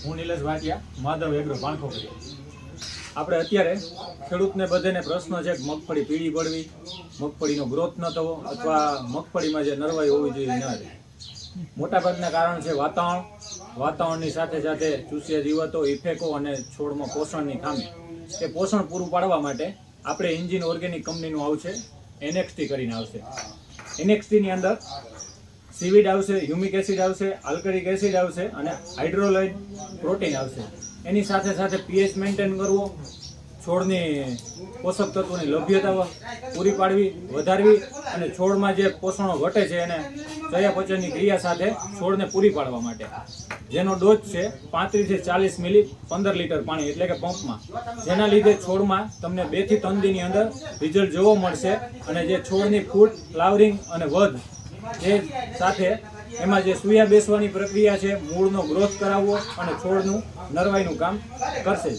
હું નિલેશ ભાટિયા, માધવ એગ્રો પાણખોખરી. આપણે અત્યારે ખેડૂતને બધાને પ્રશ્ન છે કે મગફળી પીળી પડવી, મગફળીનો ગ્રોથ ન થવો અથવા મગફળીમાં જે નરવાઈ હોવી જોઈએ ન રહે. મોટાભાગના કારણ છે વાતાવરણની સાથે સાથે ચૂસિયા જીવાતો, ઇફેકો અને છોડમાં પોષણની ખામી. એ પોષણ પૂરું પાડવા માટે આપણે એન્જિન ઓર્ગેનિક કંપનીનું આવશે NXT કરીને આવશે. NXTની અંદર સીવીડ આવશે, હ્યુમિક એસિડ આવશે, આલ્કલિક એસિડ આવશે અને હાઇડ્રોલાઇડ પ્રોટીન આવશે. એની સાથે સાથે pH મેન્ટેન કરવો, છોડની પોષક તત્વોની લભ્યતા પૂરી પાડવી, વધારવી અને છોડમાં જે પોષણો ઘટે છે એને ચયાપચયની ક્રિયા સાથે છોડને પૂરી પાડવા માટે, જેનો ડોઝ છે 35 થી 40 મિલી 15 લીટર પાણી એટલે કે પંપમાં. જેના લીધે છોડમાં તમને 2 થી 3 દિનની અંદર રિઝલ્ટ જોવા મળશે અને જે છોડની ફૂટ, ફ્લાવરિંગ અને વધ એ સાથે એમાં જે સૂયા બેસવાની પ્રક્રિયા છે, મૂળનો ગ્રોથ કરાવવો અને છોડનું નરવાઈનું કામ કરશે.